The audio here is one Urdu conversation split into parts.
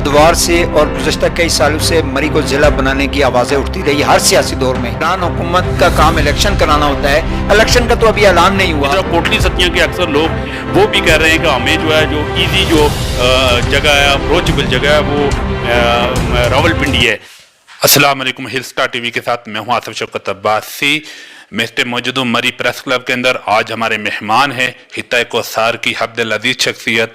ادوار سے اور گزشتہ کئی سالوں سے مری کو ضلع بنانے کی آوازیں اٹھتی رہی ہر سیاسی دور میں۔ حکومت کا کام الیکشن کرانا ہوتا ہے، الیکشن کا تو ابھی اعلان نہیں ہوا۔ کوٹلی ستیاں کے اکثر لوگ وہ بھی کہہ رہے ہیں کہ ہمیں جو ہے جو ایزی جو جگہ ہے، اپروچبل جگہ ہے، وہ راول پنڈی ہے۔ السلام علیکم، ہل سٹار ٹی وی کے ساتھ میں ہوں آصف شوکت عباسی۔ میں اس پہ موجود ہوں مری پریس کلب کے اندر۔ آج ہمارے مہمان ہیں خطہ کوثر کی حبد العزیز شخصیت،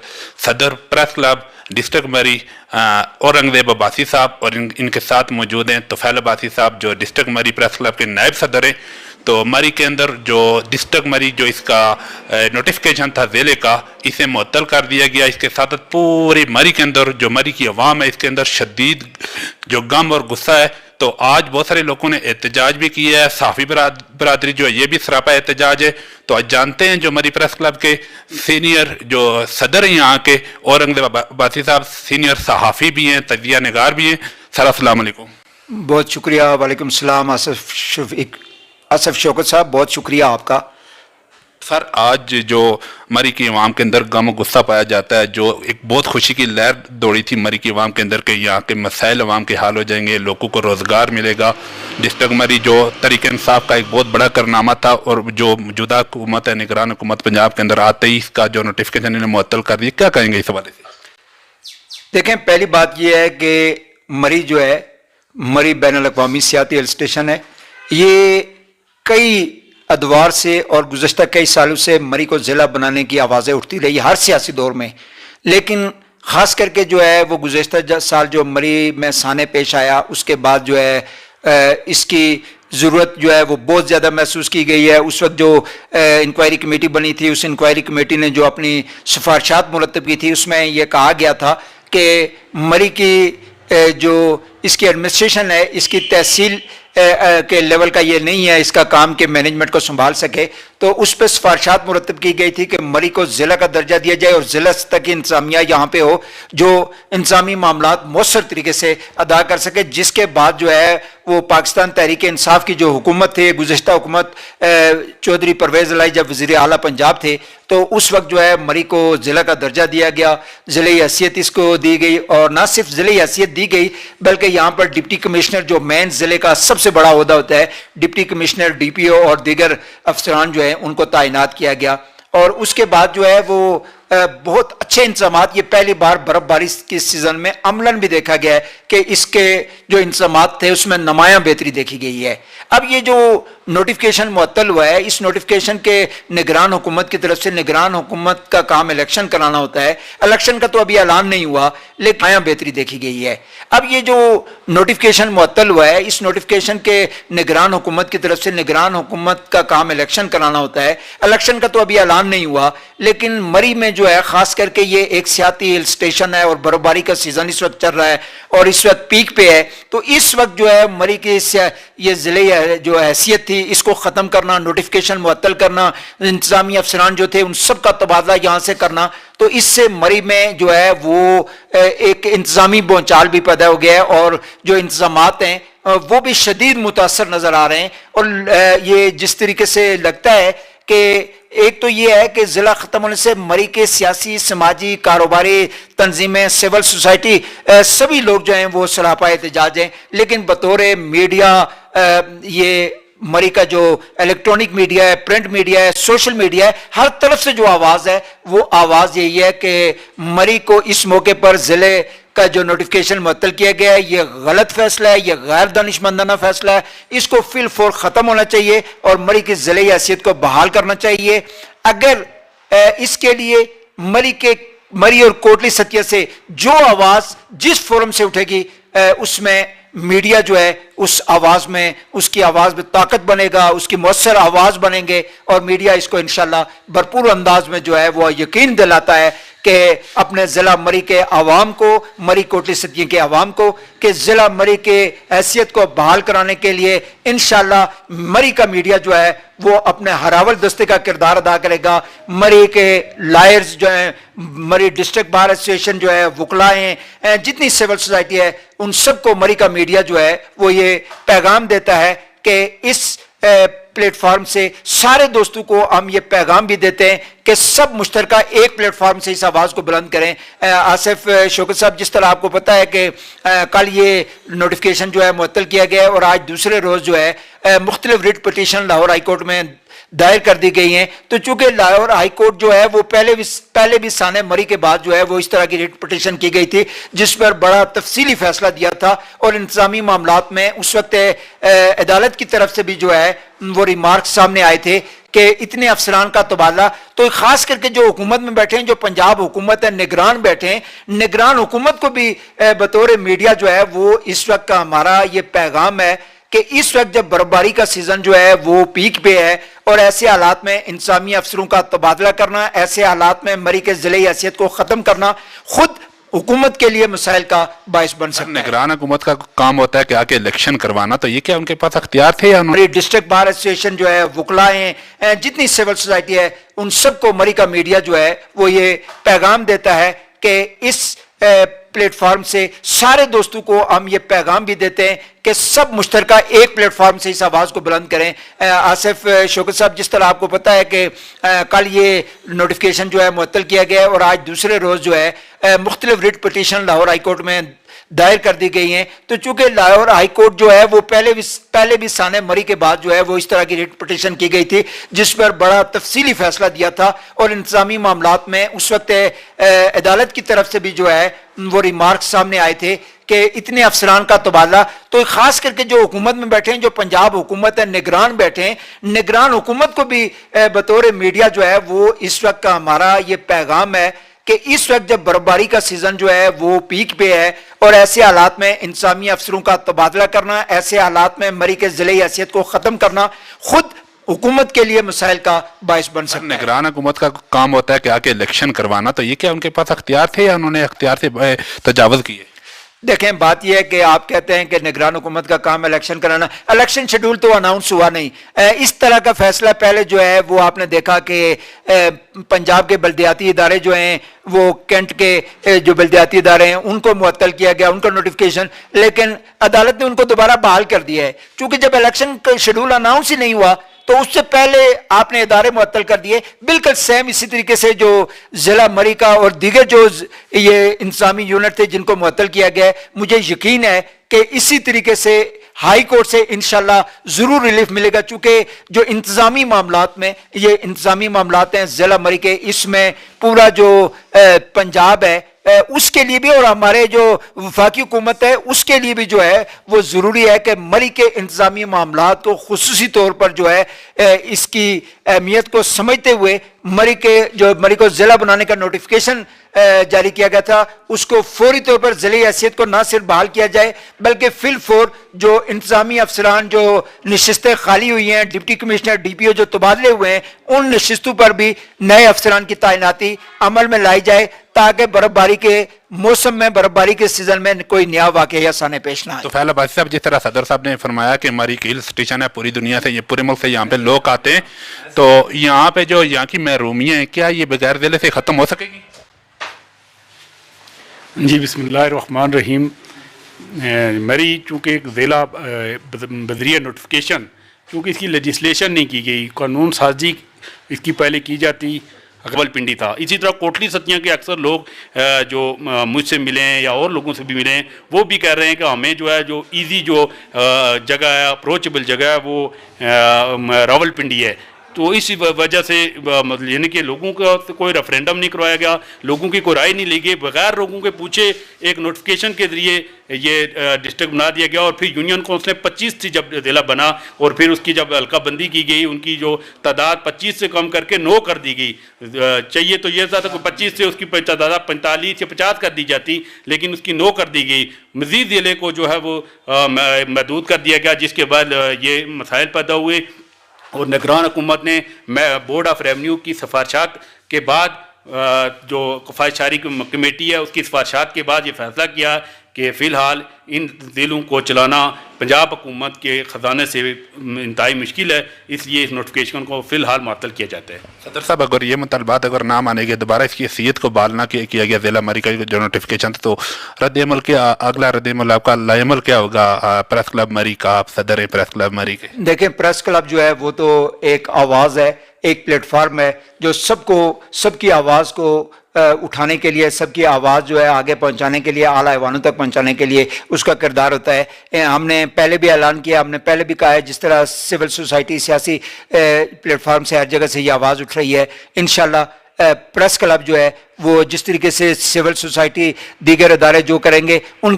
صدر پریس کلب ڈسٹرکٹ مری اورنگزیب عباسی صاحب، اور ان کے ساتھ موجود ہیں طفیل عباسی صاحب جو ڈسٹرکٹ مری پریس کلب کے نائب صدر ہیں۔ تو مری کے اندر جو ڈسٹرکٹ مری جو اس کا نوٹیفکیشن تھا ضلع کا، اسے معطل کر دیا گیا۔ اس کے ساتھ پوری مری کے اندر جو مری کی عوام ہے اس کے اندر شدید جو غم اور غصہ ہے۔ تو آج بہت سارے لوگوں نے احتجاج بھی کیا ہے، صحافی برادری جو ہے یہ بھی سراپا احتجاج ہے۔ تو آج جانتے ہیں جو مری پریس کلب کے سینئر جو صدر ہیں یہاں کے، اورنگزیب عباسی صاحب سینئر صحافی بھی ہیں، تجزیہ نگار بھی ہیں۔ سر السلام علیکم۔ بہت شکریہ، وعلیکم السلام آصف شوکت صاحب، بہت شکریہ آپ کا۔ سر آج جو مری کی عوام کے اندر غم و غصہ پایا جاتا ہے، جو ایک بہت خوشی کی لہر دوڑی تھی مری کی عوام کے اندر کہ یہاں کے مسائل عوام کے حل ہو جائیں گے، لوگوں کو روزگار ملے گا۔ ڈسٹرکٹ مری جو تحریک انصاف کا ایک بہت بڑا کارنامہ تھا، اور جو موجودہ حکومت ہے نگران حکومت پنجاب کے اندر آتے ہی اس کا جو نوٹیفکیشن انہیں معطل کر دیا، کیا کہیں گے اس حوالے سے؟ دیکھیں، پہلی بات یہ ہے کہ مری جو ہے، مری بین الاقوامی سیاحتی ہل اسٹیشن ہے۔ یہ کئی ادوار سے اور گزشتہ کئی سالوں سے مری کو ضلع بنانے کی آوازیں اٹھتی رہی ہر سیاسی دور میں، لیکن خاص کر کے جو ہے وہ گزشتہ سال جو مری میں سانے پیش آیا، اس کے بعد جو ہے اس کی ضرورت جو ہے وہ بہت زیادہ محسوس کی گئی ہے۔ اس وقت جو انکوائری کمیٹی بنی تھی، اس انکوائری کمیٹی نے جو اپنی سفارشات مرتب کی تھی، اس میں یہ کہا گیا تھا کہ مری کی جو اس کی ایڈمنسٹریشن ہے، اس کی تحصیل کے لیول کا یہ نہیں ہے اس کا کام کہ مینجمنٹ کو سنبھال سکے۔ تو اس پہ سفارشات مرتب کی گئی تھی کہ مری کو ضلع کا درجہ دیا جائے اور ضلع سطح کی انتظامیہ یہاں پہ ہو جو انتظامی معاملات مؤثر طریقے سے ادا کر سکے، جس کے بعد جو ہے وہ پاکستان تحریک انصاف کی جو حکومت تھی، گزشتہ حکومت چودھری پرویز الہی جب وزیر اعلیٰ پنجاب تھے، تو اس وقت جو ہے مری کو ضلع کا درجہ دیا گیا، ضلعی حیثیت اس کو دی گئی، اور نہ صرف ضلعی حیثیت دی گئی بلکہ یہاں پر ڈپٹی کمشنر جو مین ضلع کا سب سے بڑا عہدہ ہوتا ہے، ڈپٹی کمشنر، ڈی پی او اور دیگر افسران جو ہیں ان کو تعینات کیا گیا۔ اور اس کے بعد جو ہے وہ بہت اچھے انتظامات، یہ پہلی بار برف باری کی سیزن میں عملاً بھی دیکھا گیا ہے کہ اس کے جو انتظامات تھے اس میں نمایاں بہتری دیکھی گئی ہے۔ اب یہ جو نوٹیفکیشن معطل ہوا ہے، اس نوٹیفکیشن کے نگران حکومت کی طرف سے، نگران حکومت کا کام الیکشن کرانا ہوتا ہے، الیکشن کا تو ابھی اعلان نہیں ہوا لیکن نمایاں بہتری دیکھی گئی ہے۔ اب یہ جو نوٹیفکیشن معطل ہوا ہے، اس نوٹیفکیشن کے نگران حکومت کی طرف سے، نگران حکومت کا کام الیکشن کرانا ہوتا ہے، الیکشن کا تو ابھی اعلان نہیں ہوا لیکن مری میں جو ہے خاص کر کے یہ ایک سیاحتی ہل اسٹیشن ہے اور برف باری کا سیزن اس وقت چل رہا ہے اور اس وقت پیک پہ ہے، تو اس وقت جو ہے مری کی یہ ضلعی جو حیثیت تھی اس کو ختم کرنا، نوٹیفکیشن معطل کرنا، انتظامی افسران جو تھے ان سب کا تبادلہ یہاں سے کرنا، تو اس سے مری میں جو ہے وہ ایک انتظامی بھونچال بھی پیدا ہو گیا ہے اور جو انتظامات ہیں وہ بھی شدید متاثر نظر آ رہے ہیں۔ اور یہ جس طریقے سے لگتا ہے کہ ایک تو یہ ہے کہ ضلع ختم ہونے سے مری کے سیاسی، سماجی، کاروباری تنظیمیں، سول سوسائٹی، سبھی لوگ جو ہیں وہ سراپا احتجاج ہیں، لیکن بطور میڈیا یہ مری کا جو الیکٹرانک میڈیا ہے، پرنٹ میڈیا ہے، سوشل میڈیا ہے، ہر طرف سے جو آواز ہے وہ آواز یہی ہے کہ مری کو اس موقع پر ضلع کا جو نوٹیفکیشن معطل کیا گیا ہے یہ غلط فیصلہ ہے، یہ غیر دانشمندانہ فیصلہ ہے، اس کو فی الفور ختم ہونا چاہیے اور مری کی ضلعی حیثیت کو بحال کرنا چاہیے۔ اگر اس کے لیے مری اور کوٹلی ستیہ سے جو آواز جس فورم سے اٹھے گی اس میں میڈیا جو ہے اس آواز میں، اس کی آواز میں طاقت بنے گا، اس کی مؤثر آواز بنیں گے، اور میڈیا اس کو انشاءاللہ بھرپور انداز میں جو ہے وہ یقین دلاتا ہے کہ اپنے ضلع مری کے عوام کو، مری کوٹلی ستیہ کے عوام کو، کہ ضلع مری کے حیثیت کو بحال کرانے کے لیے انشاءاللہ مری کا میڈیا جو ہے وہ اپنے ہراول دستے کا کردار ادا کرے گا۔ مری کے لائرز جو ہیں، مری ڈسٹرکٹ بار ایسوسیشن جو ہے، وکلاء ہیں، جتنی سول سوسائٹی ہے، ان سب کو مری کا میڈیا جو ہے وہ یہ پیغام دیتا ہے کہ اس پلیٹ فارم سے سارے دوستوں کو ہم یہ پیغام بھی دیتے ہیں کہ سب مشترکہ ایک پلیٹ فارم سے اس آواز کو بلند کریں. آصف شوکت صاحب، جس طرح آپ کو پتا ہے کہ کل یہ نوٹیفیکیشن جو ہے معطل کیا گیا ہے اور آج دوسرے روز جو ہے مختلف writ petition Lahore high court میں دائر کر دی گئی ہیں، تو چونکہ لاہور ہائی کورٹ جو ہے وہ پہلے بھی سانحہ مری کے بعد جو ہے وہ اس طرح کی ریٹ پٹیشن کی گئی تھی جس پر بڑا تفصیلی فیصلہ دیا تھا، اور انتظامی معاملات میں اس وقت عدالت کی طرف سے بھی جو ہے وہ ریمارکس سامنے آئے تھے کہ اتنے افسران کا تبادلہ. تو خاص کر کے جو حکومت میں بیٹھے ہیں، جو پنجاب حکومت ہے، نگران بیٹھے ہیں، نگران حکومت کو بھی بطور میڈیا جو ہے وہ اس وقت کا ہمارا یہ پیغام ہے کہ اس وقت جب برفباری کا سیزن جو ہے وہ پیک پہ ہے، اور ایسے حالات میں انتظامی افسروں کا تبادلہ کرنا، ایسے حالات میں مری کے ضلعی حیثیت کو ختم کرنا خود حکومت کے لیے مسائل کا باعث بن سکتا ہے. نگران حکومت کا کام ہوتا ہے کہ آ کے الیکشن کروانا، تو یہ کیا ان کے پاس اختیار تھے یا انہوں ہماری ڈسٹرکٹ بار ایسوسیشن جو ہے، وکلا ہیں، جتنی سول سوسائٹی ہے، ان سب کو مری کا میڈیا جو ہے وہ یہ پیغام دیتا ہے کہ اس پلیٹ فارم سے سارے دوستوں کو ہم یہ پیغام بھی دیتے ہیں کہ سب مشترکہ ایک پلیٹ فارم سے اس آواز کو بلند کریں. آصف شوکت صاحب، جس طرح آپ کو پتا ہے کہ کل یہ نوٹیفیکیشن جو ہے معطل کیا گیا ہے اور آج دوسرے روز جو ہے مختلف writ petition Lahore high court میں دائر کر دی گئی ہیں، تو چونکہ لاہور ہائی کورٹ جو ہے وہ پہلے بھی سانحہ مری کے بعد جو ہے وہ اس طرح کی ریٹ پٹیشن کی گئی تھی جس پر بڑا تفصیلی فیصلہ دیا تھا، اور انتظامی معاملات میں اس وقت عدالت کی طرف سے بھی جو ہے وہ ریمارکس سامنے آئے تھے کہ اتنے افسران کا تبادلہ. تو خاص کر کے جو حکومت میں بیٹھے ہیں، جو پنجاب حکومت ہے، نگران بیٹھے ہیں، نگران حکومت کو بھی بطور میڈیا جو ہے وہ اس وقت کا ہمارا یہ پیغام ہے کہ اس وقت جب برفباری کا سیزن جو ہے وہ پیک پہ ہے، اور ایسے حالات میں انتظامی افسروں کا تبادلہ کرنا، ایسے حالات میں مری کے ضلعی حیثیت کو ختم کرنا خود حکومت کے لیے مسائل کا باعث بن سکتا ہے. نگران حکومت کا کام ہوتا ہے کہ آ کے الیکشن کروانا، تو یہ کیا ان کے پاس اختیار تھے یا انہوں نے اختیار سے تجاوز کیے؟ دیکھیں، بات یہ ہے کہ آپ کہتے ہیں کہ نگران حکومت کا کام الیکشن کرانا، الیکشن شیڈول تو اناؤنس ہوا نہیں. اس طرح کا فیصلہ پہلے جو ہے وہ آپ نے دیکھا کہ پنجاب کے بلدیاتی ادارے جو ہیں، وہ کینٹ کے جو بلدیاتی ادارے ہیں ان کو معطل کیا گیا، ان کا نوٹیفیکیشن، لیکن عدالت نے ان کو دوبارہ بحال کر دیا ہے چونکہ جب الیکشن کا شیڈول اناؤنس ہی نہیں ہوا تو اس سے پہلے آپ نے ادارے معطل کر دیے. بالکل سیم اسی طریقے سے جو ضلع مری کا اور دیگر جو یہ انتظامی یونٹ تھے جن کو معطل کیا گیا ہے، مجھے یقین ہے کہ اسی طریقے سے ہائی کورٹ سے انشاءاللہ ضرور ریلیف ملے گا، چونکہ جو انتظامی معاملات میں یہ انتظامی معاملات ہیں ضلع مری کے، اس میں پورا جو پنجاب ہے اس کے لیے بھی اور ہمارے جو وفاقی حکومت ہے اس کے لیے بھی جو ہے وہ ضروری ہے کہ مری کے انتظامی معاملات کو خصوصی طور پر جو ہے اس کی اہمیت کو سمجھتے ہوئے مری کو ضلع بنانے کا نوٹیفیکیشن جاری کیا گیا تھا، اس کو فوری طور پر ضلعی حیثیت کو نہ صرف بحال کیا جائے بلکہ فی الفور جو انتظامی افسران جو نشستیں خالی ہوئی ہیں، ڈپٹی کمشنر، ڈی پی او جو تبادلے ہوئے ہیں، ان نشستوں پر بھی نئے افسران کی تعیناتی عمل میں لائی جائے تاکہ برفباری کے موسم میں، برفباری کے سیزن میں کوئی نیا واقعہ یا سامنے پیش نہ آئے. تو فیل عباسی صاحب، جس طرح صدر صاحب نے فرمایا کہ مری کی ہل اسٹیشن ہے، پوری دنیا سے، یہ پورے ملک سے یہاں پہ لوگ آتے ہیں، تو یہاں پہ جو یہاں کی محرومیاں ہیں کیا یہ بغیر ضلع سے ختم ہو سکے گی؟ جی، بسم اللہ الرحمن الرحیم. مری چونکہ ایک ضلع بذریعہ نوٹیفیکیشن، چونکہ اس کی لیجسلیشن نہیں کی گئی، قانون سازی اس کی پہلے کی جاتی، راول پنڈی تھا. اسی طرح کوٹلی ستیاں کے اکثر لوگ جو مجھ سے ملے ہیں یا اور لوگوں سے بھی ملے ہیں، وہ بھی کہہ رہے ہیں کہ ہمیں جو ہے جو ایزی جو جگہ ہے، اپروچیبل جگہ ہے، وہ راول پنڈی ہے. تو اس وجہ سے یعنی کہ لوگوں کا کوئی ریفرینڈم نہیں کروایا گیا، لوگوں کی کوئی رائے نہیں لی گئی، بغیر لوگوں کے پوچھے ایک نوٹیفیکیشن کے ذریعے یہ ڈسٹرکٹ بنا دیا گیا. اور پھر یونین کونسل 25 تھی جب ضلع بنا، اور پھر اس کی جب حلقہ بندی کی گئی، ان کی جو تعداد 25 سے کم کر کے 9 کر دی گئی. چاہیے تو یہ تھا کہ 25 سے اس کی تعداد 45 یا 50 کر دی جاتی، لیکن اس کی 9 کر دی گئی. مزید ضلع کو جو ہے وہ محدود کر دیا گیا، جس کے بعد یہ مسائل پیدا ہوئے. اور نگران حکومت نے بورڈ آف ریونیو کی سفارشات کے بعد جو کفایت شاری کمیٹی ہے اس کی سفارشات کے بعد یہ فیصلہ کیا کہ فی الحال ان ضلعوں کو چلانا پنجاب حکومت کے خزانے سے انتہائی مشکل ہے، اس لیے اس نوٹیفیکیشن کو فی الحال معطل کیا جاتا ہے۔ صدر صاحب اگر یہ مطالبات اگر نہ مانے گئے، دوبارہ اس کی حیثیت کو بحال نہ کیا گیا ضلع مری کا جو نوٹیفیکیشن تھا، تو رد عمل کیا، اگلا رد عمل آپ کا لائی عمل کیا ہوگا پریس کلب مری کا؟ آپ صدر ہیں پریس کلب مری کے۔ دیکھیں پریس کلب جو ہے وہ تو ایک آواز ہے، ایک پلیٹ فارم ہے جو سب کی آواز کو اٹھانے کے لیے، سب کی آواز جو ہے آگے پہنچانے کے لیے، اعلیٰ ایوانوں تک پہنچانے کے لیے اس کا کردار ہوتا ہے۔ ہم نے پہلے بھی اعلان کیا، ہم نے پہلے بھی کہا ہے، جس طرح سول سوسائٹی سیاسی پلیٹ فارم سے ہر جگہ سے یہ آواز اٹھ رہی ہے، انشاءاللہ پریس کلب جو ہے وہ جس طریقے سے سول سوسائٹی دیگر ادارے جو کریں گے ان